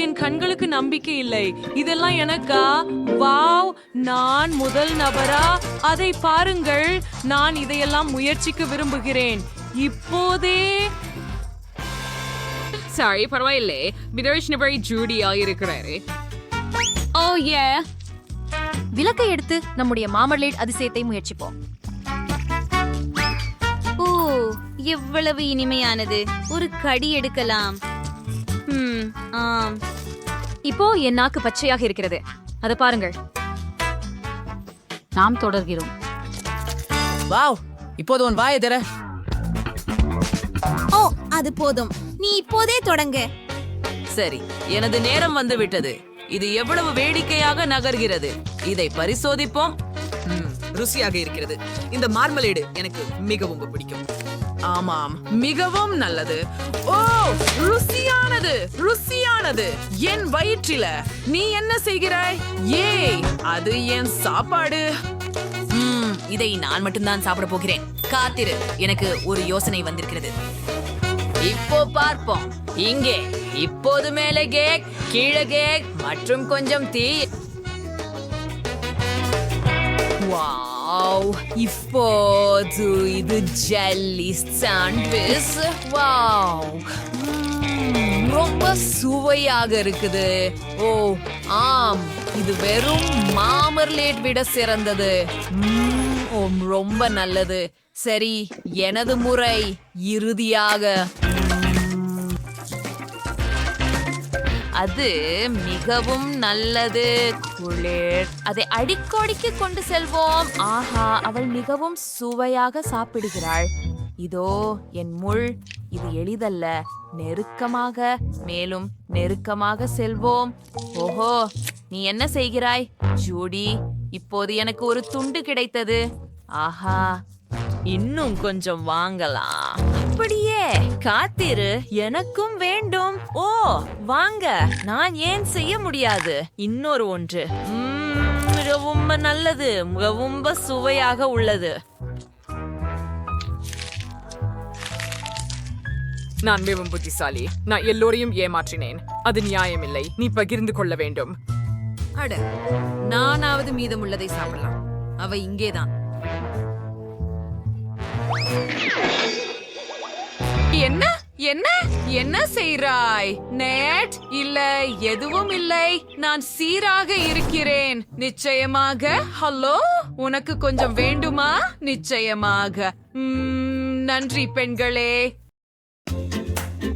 என் கண்களுக்கு நம்பிக்கை இல்லை. இதெல்லாம் எனக்கா? வாவ், நான் முதல் நபரா? அதை பாருங்கள், நான் இதையெல்லாம் முயற்சிக்க விரும்புகிறேன் இப்போதே. சாரி, பரவாயில்லை. விதர்ஷ் நபரை ஜூடியா இருக்கிறாரு. ஓ ஏ, விளக்கை எடுத்து நம்முடைய மாமர்லேட் அதிசயத்தை முயற்சிப்போம். ஓ, எவ்வளவு இனிமையானது. ஒரு கடி எடுக்கலாம். ஆம், இப்போ என் நாக்கு பச்சையாக இருக்கிறது. அதை பாருங்கள். நாம் தொடர்கிறோம். வாவ், இப்போது உன் வாயை தர. ஓ, அது போதும். நீ இப்போதே தொடங்கு. சரி, எனது நேரம் வந்து விட்டது. இது எவ்வளவு வேடிக்கையாக நகர்கிறது. இதை பரிசோதிப்போம். ருசியாக இருக்கிறது. இந்த மார்மலேடு எனக்கு மிகவும் பிடிக்கும். ஆமாம், மிகவும் நல்லது. ஓ, ருசியானது, ருசியானது. என் வயிற்றில நீ என்ன செய்கிறாய்? ஏய், அது என் சாப்பாடு. இதை நான் மட்டும்தான் சாப்பிட போகிறேன். காத்திரு, எனக்கு ஒரு யோசனை வந்திருக்கிறது. இப்போ பார்ப்போம். இங்கே இப்போது மேலே கேக், கீழே கேக் மற்றும் கொஞ்சம் தீ. வாவ், இப்போது இது ஜெல்லி சாண்ட்விச். வாவ், ரொம்ப சுவையாக இருக்குது. ஓ ஆம், இது வெறும் மாமர்லேட் விட சிறந்தது. ரொம்ப நல்லது. சரி, எனது முறை. இறுதியாக அது மிகவும் நல்லது. குளிர், அதை அடிக்கடிக்கு கொண்டு செல்வோம். ஆஹா, அவள் மிகவும் சுவையாக சாப்பிடுகிறாள். இதோ என் முள். இது எளிதல்ல. நெருக்கமாக, மேலும் நெருக்கமாக செல்வோம். ஓஹோ, நீ என்ன செய்கிறாய் ஜூடி? இப்போது எனக்கு ஒரு துண்டு கிடைத்தது. ஆஹா, இன்னும் கொஞ்சம் வாங்கலாம். அப்படியே காத்திரு, எனக்கும் வேண்டும். ஓ வாங்க, நான் ஏன் செய்ய முடியாது? இன்னொரு ஒன்று. ரொம்ப நல்லது, ரொம்ப சுவையாக உள்ளது. நான் மிகவும் புத்திசாலி. நான் எல்லோரையும் ஏமாற்றினேன். அது நியாயமில்லை. நீ பகிர்ந்து கொள்ள வேண்டும். அட, நானாவது மீதமுள்ளதை சாப்பிடலாம். அவ இங்கேதான். என்ன என்ன என்ன செய்றாய்? நேட் இல்ல, எதுவும் இல்லை. நான் சீராக இருக்கிறேன். நிச்சயமாக. ஹலோ, உனக்கு கொஞ்சம் வேண்டுமா? நிச்சயமாக. நன்றி பெண்களே.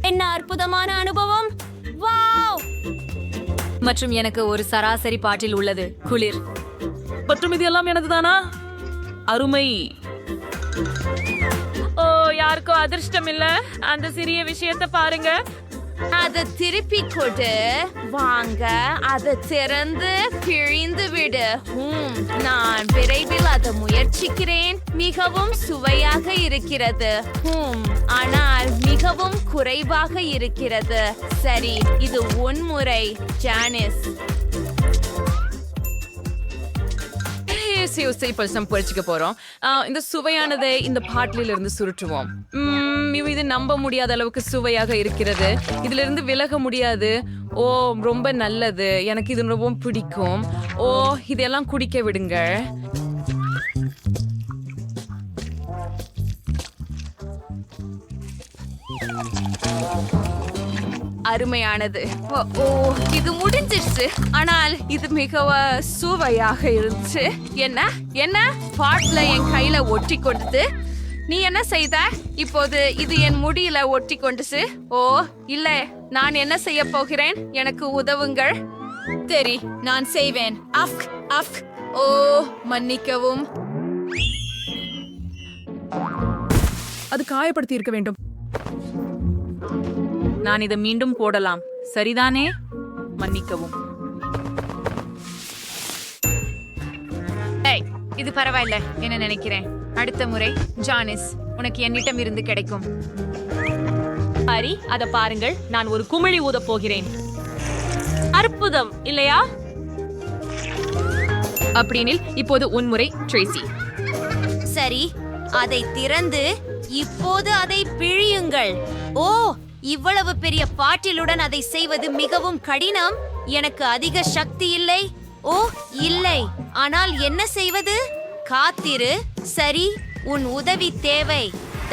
என்ன அற்புதமான அனுபவம். வாவ், மற்றும் எனக்கு ஒரு சராசரி பாட்டில் உள்ளது. குளிர். மற்றும் இது எல்லாம் எனதுதானா? அருமை. ஓ, யாருக்கோ அதிர்ஷ்டம் இல்ல. அந்த சிறிய விஷயத்தை பாருங்க. அதை திருப்பி கொடு. வாங்க, அதை திறந்து பிழிந்து விடு. நான் விரைவில் அதை முயற்சிக்கிறேன். மிகவும் சுவையாக இருக்கிறது. ஆனால் மிகவும் குறைவாக இருக்கிறது. சரி, இது உன் முறை ஜானிஸ். பொழிச்சுக்க போறோம். இந்த சுவையானதை இந்த பாட்டில இருந்து சுருட்டுவோம். இது நம்ப முடியாத அளவுக்கு சுவையாக இருக்கிறது. இதுல இருந்து விலக முடியாது. ஓ, ரொம்ப நல்லது. எனக்கு இது ரொம்ப பிடிக்கும். ஓ, இதெல்லாம் குடிக்க விடுங்க. அருமையானது. ஓ, இது முடிஞ்சிருச்சு. ஆனால் இது மிகவும் சுவையாக இருந்துச்சு. என்ன என்ன பாட்ல என் கையில ஒட்டி கொண்டது. நீ என்ன செய்த? இப்போது இது என் முடியில ஒட்டி கொண்டுச்சு. ஓ இல்ல, நான் என்ன செய்ய போகிறேன்? எனக்கு உதவுங்கள். சரி, நான் செய்வேன். Of of. ஓ, மன்னிக்கவும். அது காயப்படுத்தி இருக்க வேண்டும். நான் இதை மீண்டும் போடலாம், சரிதானே? மன்னிக்கவும். இது பரவாயில்ல என்ன நினைக்கிறேன். அடுத்த முறை ஜானிஸ், உனக்கு என்னிடம் இருந்து கிடைக்கும். ஹரி, அத பாருங்கள். நான் ஒரு குமிழி ஊதப் போகிறேன். அற்புதம் இல்லையா? அப்படினில் இப்போது உன் முறை ட்ரேசி. சரி, அதை திறந்து இப்போது அதை பிழியுங்கள். ஓ, இவ்வளவு பெரிய பாட்டிலுடன் அதை செய்வது மிகவும் கடினம். எனக்கு அதிக சக்தி இல்லை. ஓ இல்லை, ஆனால் என்ன செய்வது? காத்திரு. சரி, உன் உதவி தேவை.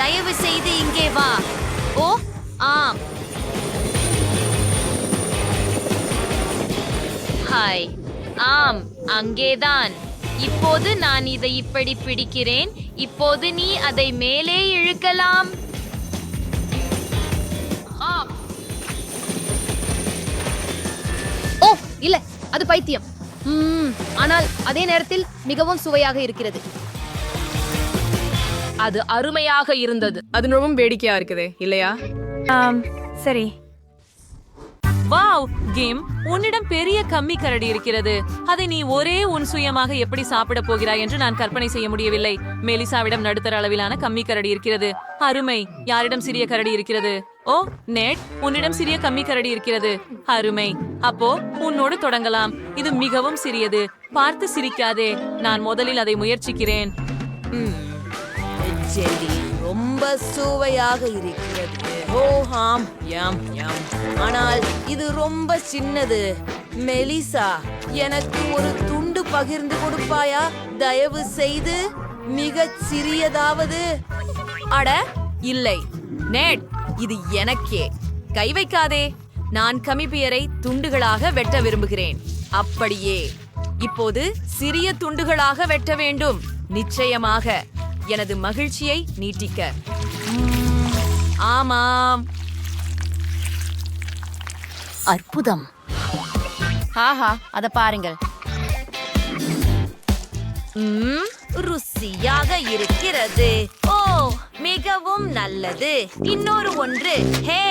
தயவு செய்து இங்கே வா. ஓ ஆம். ஹாய். ஆம், அங்கேதான். இப்போது நான் இதை இப்படி பிடிக்கிறேன். இப்போது நீ அதை மேலே இழுக்கலாம். ஓ இல்ல, அது பைத்தியம். ஆனால் அதே நேரத்தில் மிகவும் சுவையாக இருக்கிறது. அது அருமையாக இருந்தது. அது ரொம்பவும் வேடிக்கையா இருக்குது இல்லையா? சரி. வாவ் கேம், உன்னிடம் பெரிய கம்மி கரடி இருக்கிறது. அதை நீ உன் சுயமாக எப்படி சாப்பிட போகிறாய் என்று நான் கற்பனை செய்ய முடியவில்லை. மெலிசாவிடம் நடுத்தர அளவிலான கம்மி கரடி இருக்கிறது. அருமை. யாரிடம் சிறிய கரடி இருக்கிறது? ஓ நெட், உன்னிடம் சிறிய கம்மி கரடி இருக்கிறது. அருமை. அப்போ உன்னோடு தொடங்கலாம். இது மிகவும் சிறியது. பார்த்து சிரிக்காதே. நான் முதலில் அதை முயற்சிக்கிறேன். ஜெல்லி ரொம்ப சுவையாக இருக்கிறது. ஓ ஆம், யம் யம். ஆனால் இது ரொம்ப சின்னது. மெலிசா, எனக்கு ஒரு துண்டு பகிர்ந்து கொடுப்பாயா? தயவு செய்து. மிகச் சிறியதாவது. அட இல்லை நெட், இது எனக்கே. கை வைக்காதே. நான் கமிபியரை துண்டுகளாக வெட்ட விரும்புகிறேன். அப்படியே. இப்போது சிறிய துண்டுகளாக வெட்ட வேண்டும். நிச்சயமாக எனது மகிழ்ச்சியை நீட்டிக்க. ஆமாம், அற்புதம். ஆஹா, அத பாருங்கள். ருசியாக இருக்கிறது. ஓ மிகவும் நல்லது. இன்னொரு ஒன்று. ஹே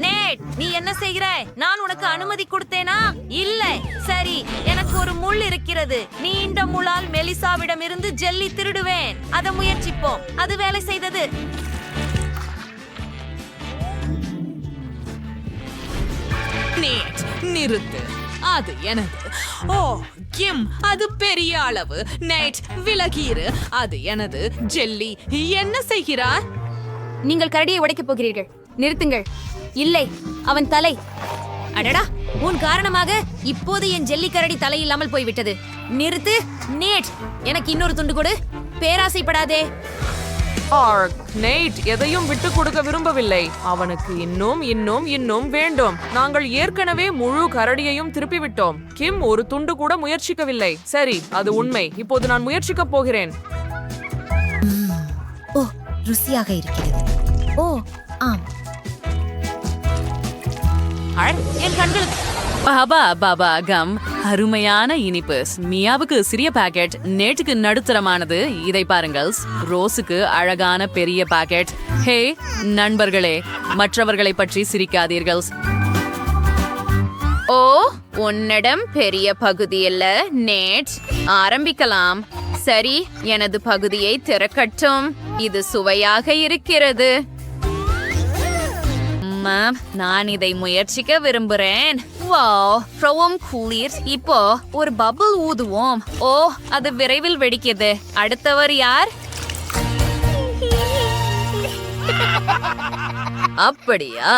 நெட், நீ என்ன செய்கிறாய்? நான் உனக்கு அனுமதி கொடுத்தேனா? இல்லை. சரி, எனக்கு ஒரு முள் இருக்கிறது. நீ இந்த முள்ளால் மெலிசாவிடம் இருந்து ஜெல்லி திருடுவேன். அதை முயற்சிப்போம். அது வேலை செய்தது. நேட், நிறுத்து. அது எனது. ஓ கிம், அது பெரிய அளவு. நைட், விலகிரு. அது எனது. ஜெல்லி, என்ன செய்கிறார்? நீங்கள் கரடியை உடைக்கப் போகிறீர்கள். நிறுத்துங்கள். இல்லை, அவன் தலை. அடடா, உன் காரணமாக இப்போது என் ஜெல்லி கரடி தலையில்லாமல் போய்விட்டது. நிறுத்து. நேட், எனக்கு இன்னொரு துண்டு கொடு. பேராசைப்படாதே. நெய்ட் எதையும் விட்டு கொடுக்க விரும்பவில்லை. அவனுக்கு இன்னும் இன்னும் இன்னும் வேண்டும். நாங்கள் ஏற்கனவே முழு கரடியையும் திருப்பி விட்டோம். கிம் ஒரு துண்டு கூட முயற்சிக்கவில்லை. சரி, அது உண்மை. இப்போது நான் முயற்சிக்க போகிறேன். ஓ ருசியாக இருக்கிறது. ஓ ஆம். என் கண்களுக்கு பாபா பாபா கம், அருமையான இனிப்பு. மியாவுக்கு சிறிய பாக்கெட், நேட்டுக்கு நடுத்தரமானது. இதை பாருங்கள். ரோஸுக்கு அழகான பெரிய பாக்கெட். ஹே நண்பர்களே, மற்றவர்களை பற்றி சிரிக்காதீர்கள். ஓ, உன்னிடம் பெரிய பகுதி இல்ல நேட். ஆரம்பிக்கலாம். சரி, எனது பகுதியை திறக்கட்டும். இது சுவையாக இருக்கிறது. நான் இதை முயற்சிக்க விரும்புகிறேன். வாவ், ரொம்பவும் குளிர். இப்போ ஒரு பபிள் ஊதுவோம். ஓ, அது விரைவில் வெடிக்குது. அடுத்தவர் யார்? அப்படியா?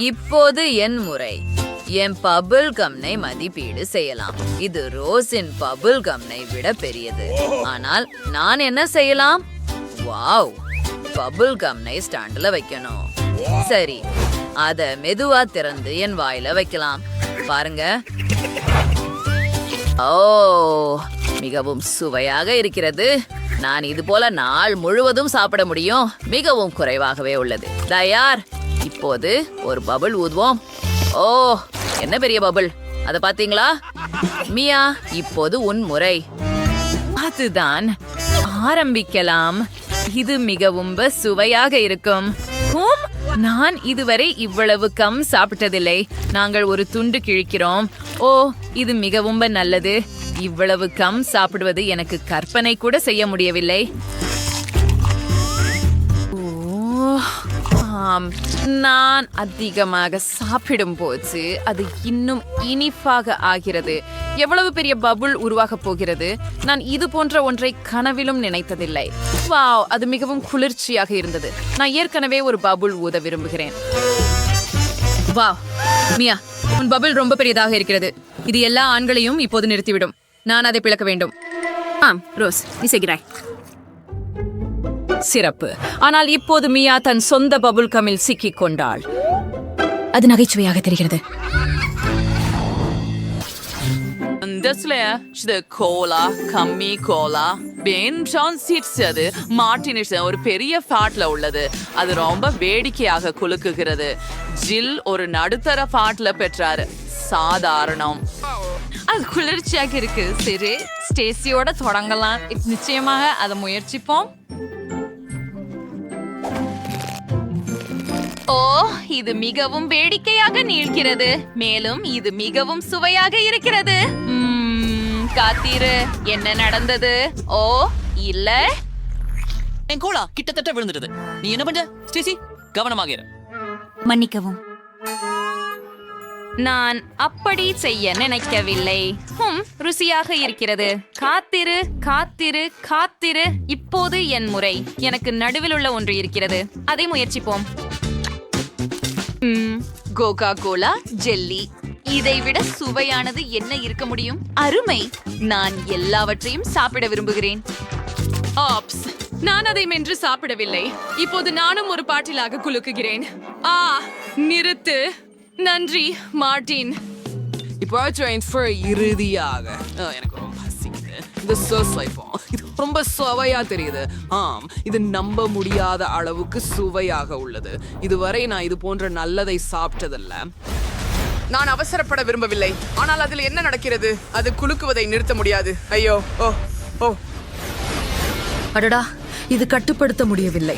இப்போது என் முறை. என் பபிள் கம்னை மதிப்பீடு செய்யலாம். இது ரோஸின் பபிள் கம்னை விட பெரியது. ஆனால் நான் என்ன செய்யலாம்? வாவ், பபிள் கம்னை ஸ்டாண்ட்ல வைக்கணும். சரி, அத மெதுவா திறந்து என் வாயில வைக்கலாம். பாருங்க. ஓ, மிகவும் சுவையாக இருக்கிறது. நான் இது போல நாள் முழுவதும் சாப்பிட முடியும். மிகவும் குறைவாகவே உள்ளது. தயார். இப்போது ஒரு பபிள் ஊதுவோம். ஓ, என்ன பெரிய பபிள். அத பாத்தீங்களா? மியா, இப்போது உன் முறை. அதுதான். ஆரம்பிக்கலாம். இது மிகவும் சுவையாக இருக்கும். நான் இதுவரை இவ்வளவு கம் சாப்பிட்டதில்லை. நாங்கள் ஒரு துண்டு கிழிக்கிறோம். ஓ, இது மிகவும் நல்லது. இவ்வளவு கம் சாப்பிடுவது எனக்கு கற்பனை கூட செய்ய முடியவில்லை. நான் அதிகமாக சாப்பிடும் போது அது இன்னும் இனிப்பாக ஆகிறது. எவ்வளவு பெரிய பபுள் உருவாக போகிறது. நான் இது போன்ற ஒன்றை கனவிலும் நினைத்ததில்லை. வாவ், அது மிகவும் குளிர்ச்சியாக இருந்தது. நான் ஏற்கனவே ஒரு பபுள் ஊத விரும்புகிறேன். வா மியா, உன் பபிள் ரொம்ப பெரியதாக இருக்கிறது. இது எல்லா ஆண்களையும் இப்போது நிறுத்திவிடும். நான் அதை பிளக்க வேண்டும். ஆம் ரோஸ், நீ செய்கிறாய். சிறப்பு. ஆனால் இப்போது மியா தன் சொந்த பபுள் கமில் சிக்கிக் கொண்டாள். அது நகைச்சுவையாக தெரிகிறது. ஒரு பெரிய ஃபாட்ல உள்ளது. அது ரொம்ப வேடிக்கையாக குலுக்குகிறது. ஜில் ஒரு நடுத்தர ஃபாட்ல பெற்றாரு. சாதாரணம். அது குளிர்ச்சியாக இருக்கு. சரி, ஸ்டேசியோட தொடங்கலாம். நிச்சயமாக அதை முயற்சிப்போம். ஓ, இது மிகவும் வேடிக்கையாக நீள்கிறது. மேலும் இது மிகவும் சுவையாக இருக்கிறது. காத்தீரு, என்ன நடந்தது? ஓ இல்ல, என் கோலா கிட்டத்தட்ட விழுந்துடுது. நீ என்ன பண்ற ஸ்டேசி? கவனமாக இரு. மன்னிக்கவும், நான் அப்படி செய்ய நினைக்கவில்லை. ருசியாக இருக்கிறது. காத்திரு காத்திரு காத்திரு. இப்போது என் முறை. எனக்கு நடுவில் உள்ள ஒன்று இருக்கிறது. அதை முயற்சிப்போம். Coca Cola jelly. இதை விட சுவையானது என்ன இருக்க முடியும்? அருமை. நான் எல்லாவற்றையும் சாப்பிட விரும்புகிறேன். ஆப்ஸ், நான் அதை மென்று சாப்பிடவில்லை. இப்போது நானும் ஒரு பாட்டிலாக குலுக்குகிறேன். நிறுத்து. நன்றி மார்டின். இப்போ இறுதியாக எனக்கு ரொம்ப பசிக்குது. இந்த இது ரொம்ப சுவையா தெரியுது. ஆம், இது நம்ப முடியாத அளவுக்கு சுவையாக உள்ளது. இதுவரை நான் இது போன்ற நல்லதை சாப்பிட்டதில்ல. நான் அவசரப்பட விரும்பவில்லை, ஆனால் அதில் என்ன நடக்கிறது? அது குலுக்குவதை நிறுத்த முடியாது. ஐயோ, ஓ ஓ அடடா, இது கட்டுப்படுத்த முடியவில்லை.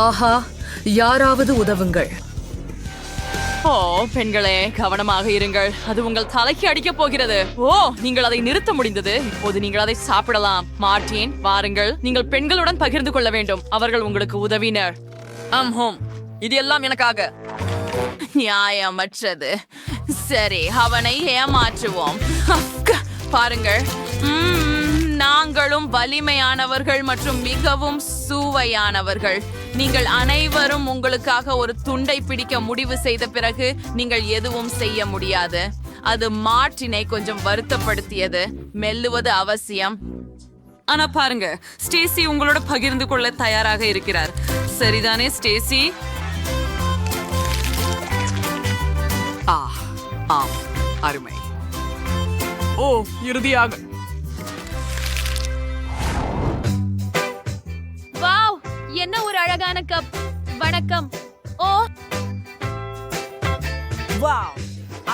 ஆஹா, யாராவது உதவுங்கள். ஓ பெண்களே, கவனமாக இருங்கள். அது உங்கள் தலைக்கு அடிக்கப் போகிறது. ஓ, நீங்கள் அதை நிறுத்த முடிந்தது. இப்போது நீங்கள் அதை சாப்பிடலாம். மார்டின், வாருங்கள். நீங்கள் பெண்களுடன் பகிர்ந்து கொள்ள வேண்டும். அவர்கள் உங்களுக்கு உதவினர். ஹோம், இது எல்லாம் எனக்காக. நியாயமற்றது. சரி, அவனை ஏமாற்றுவோம். பாருங்கள், நாங்களும் வலிமையானவர்கள் மற்றும் மிகவும் சுவையானவர்கள். நீங்கள் அனைவரும் உங்களுக்காக ஒரு துண்டை பிடிக்க முடிவு செய்த பிறகு நீங்கள் எதுவும் செய்ய முடியாது. அது மார்டினை கொஞ்சம் வருத்தப்படுத்தியது. மெல்லுவது அவசியம். ஆனா பாருங்க, ஸ்டேசி உங்களோட பகிர்ந்து கொள்ள தயாராக இருக்கிறார். சரிதானே ஸ்டேசி? ஆம், அருமை. ஓ, இறுதியாக. வாவ், என்ன ஒரு அழகான கப். வணக்கம். ஓ வாவ்,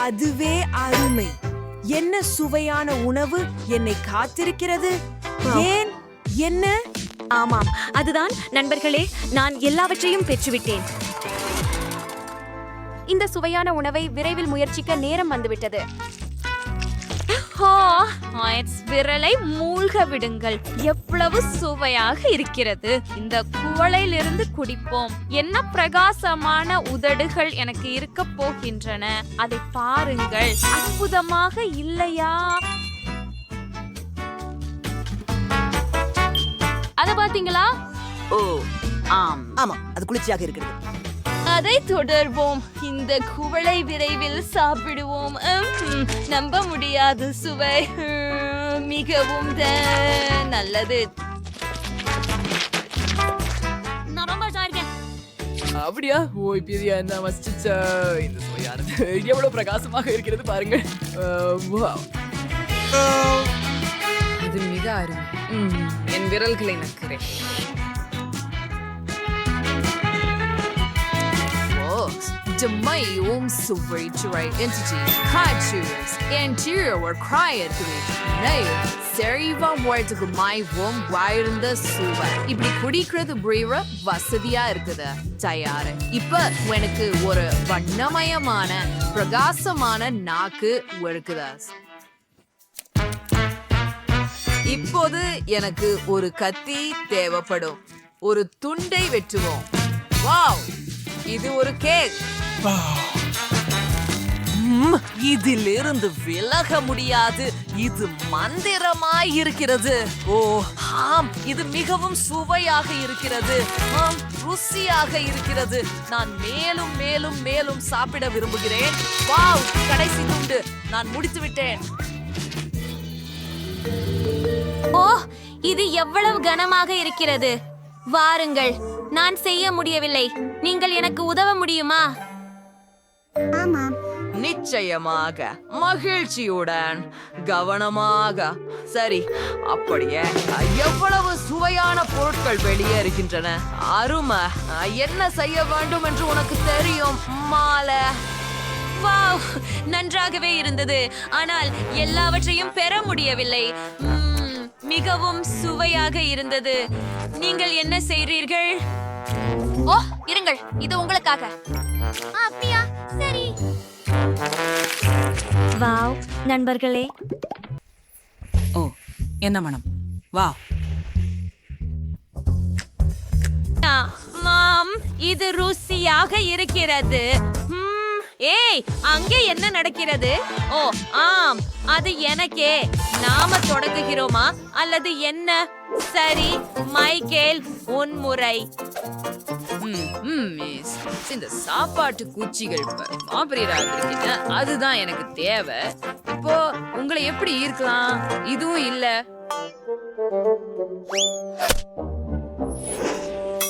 அதுவே அருமை. என்ன சுவையான உணவு என்னை காத்திருக்கிறது. ஏன் என்ன? ஆமாம், அதுதான் நண்பர்களே, நான் எல்லாவற்றையும் பெற்றுவிட்டேன். இந்த சுவையான உணவை விரைவில் முயற்சிக்க நேரம் வந்துவிட்டது. விரலை மூழ்க விடுங்கள். எவ்வளவு சுவையாக இருக்கிறது. இந்த குவளையிலிருந்து குடிப்போம். என்ன பிரகாசமான உதடுகள் எனக்கு இருக்க போகின்றன. அதை பாருங்கள். அற்புதமாக இல்லையா? அத பாத்தீங்களா? ஓ ஆம், ஆமா, அது குளிர்ச்சியாக இருக்கிறது. அதை தொடர்வோம். இந்த குவளை விரைவில் சாப்பிடுவோம். நம்ப முடியாது சுவை. மிகவும் நல்லது. நான் ரொம்ப இருக்கேன். அப்படியா? ஓ, இப்படியா? என்ன மஸ்டிச்சா? இந்த சுவையானது எவ்வளவு பிரகாசமாக இருக்கிறது பாருங்கள். இது மிக அருமை. என் விரல்களை நக்கிறேன். Mayum suvriturai entity kachuas interior or quiet nail seriva words my wom wired in the suva இப்படி குடிக்கிறது பிரீவ வசதியா இருக்குது. தயாரு. இப்ப எனக்கு ஒரு வண்ணமயமான பிரகாசமான நாக்கு இருக்குதா. இப்போது எனக்கு ஒரு கத்தி தேவைப்படும். ஒரு துண்டை வெட்டுவோம். வாவ், இது ஒரு கேக். இதிலிருந்து விலக முடியாது. இது மந்திரமாய் இருக்கிறது. ஓ ஆம், இது மிகவும் சுவையாக இருக்கிறது. ஆம், ருசியாக இருக்கிறது. நான் மேலும் மேலும் மேலும் சாப்பிட விரும்புகிறேன். வாவ், கடைசி துண்டு நான் முடித்து விட்டேன். ஓ, இது எவ்வளவு கனமாக இருக்கிறது. வாருங்கள், நான் செய்ய முடியவில்லை. நீங்கள் எனக்கு உதவ முடியுமா? நிச்சயமாக, மகிழ்ச்சியுடன், கவனமாக. சரி, அப்படியே எவ்வளவு சுவையான பொருட்கள் வெளியே இருக்கின்றன. அருமை. என்ன செய்ய வேண்டும் என்று உனக்கு தெரியும் மாலை. வாவ், நன்றாகவே இருந்தது. ஆனால் எல்லாவற்றையும் பெற முடியவில்லை. மிகவும் சுவையாக இருந்தது. நீங்கள் என்ன செய்றீர்கள்? ஓ, இருங்கள், இது உங்களுக்காக. அப்படியா? சரி. வாவ், நண்பர்களே. ஓ, என்ன மனம்? வாவ். மாம், இது ருசியாக இருக்கிறது. ஏய், அங்கே என்ன நடக்கிறது? ஓ ஆம், அது எனக்கே. நாம தொடங்குகிறோமா அல்லது என்ன? சரி, மைக்கேல், உன் முறை. மிஸ், இந்த சாப்பாட்டு குச்சிகள் அதுதான் எனக்கு தேவை. இப்போ உங்களை எப்படி இருக்கலாம்? இதுவும் இல்ல.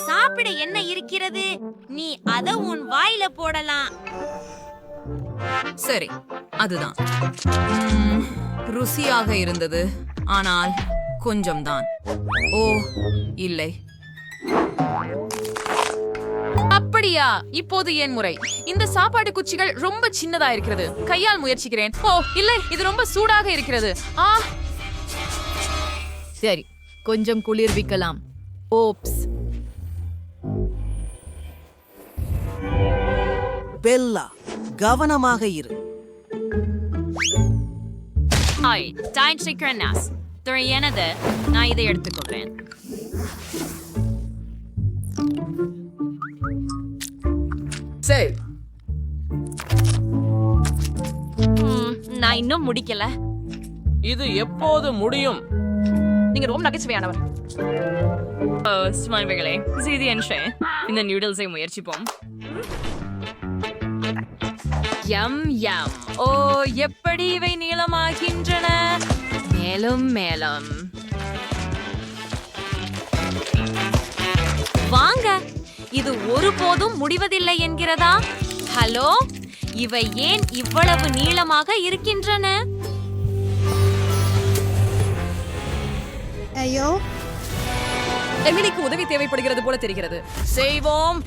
சாப்பிட என்ன இருக்கிறது? நீ அத உன் வாயில போடலாம். சரி, அதுதான். ருசியாக இருந்தது, ஆனால் கொஞ்சம் தான். ஓ இல்லை. அப்படியா? இப்போது என் முறை. இந்த சாப்பாடு குச்சிகள் ரொம்ப சின்னதா இருக்கிறது. கையால் முயற்சிக்கிறேன். ஓ இல்லை, இது ரொம்ப சூடாக இருக்கிறது. சரி, கொஞ்சம் குளிர்விக்கலாம். ஓப்ஸ். பெல்லா, கவனமாக இரு. எனது, நான் இதை எடுத்துக்கொள்றேன். சரி, நான் இன்னும் முடிக்கல. இது எப்போது முடியும்? நீங்க ரொம்ப நகைச்சுவையானவர். ஸ்மைல்களே, செய்தி என்று இந்த நூடுல்ஸை முயற்சிப்போம். யம் யம். ஓ, எப்படி இவை நீளமாகின்றன. மேலும் மேலும். வாங்க, இது ஒருபோதும் முடிவதில்லை என்கிறதா? ஹலோ, இவை ஏன் இவ்வளவு நீளமாக இருக்கின்றன? ஐயோ, எமிலிக்கு உதவி தேவைப்படுகிறது போல தெரிகிறது. செய்வோம்.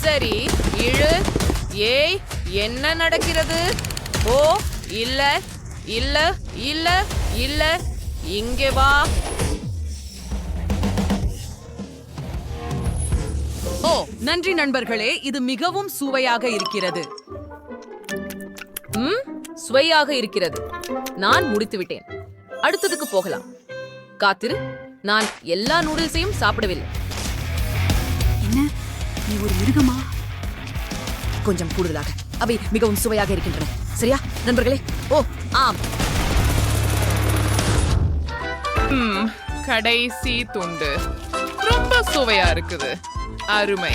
சரி, இழு. ஏய், என்ன நடக்கிறது? ஓ இல்ல இல்ல இல்ல இல்ல, இங்கே வா. ஓ, நன்றி நண்பர்களே, இது மிகவும் சுவையாக இருக்கிறது. சுவையாக இருக்கிறது. நான் முடித்து விட்டேன். அடுத்ததுக்கு போகலாம். காத்திரு, நான் எல்லா நூடுல்ஸையும் சாப்பிடவில்லை. என்ன? நீ ஒரு மிருகமா? கொஞ்சம் கூடுதலாக. அவை மிகவும் சுவையாக இருக்கின்றன. சரியா நண்பர்களே? ஓ ஆம். கடைசி துண்டு ரொம்ப சுவையா இருக்குது. அருமை.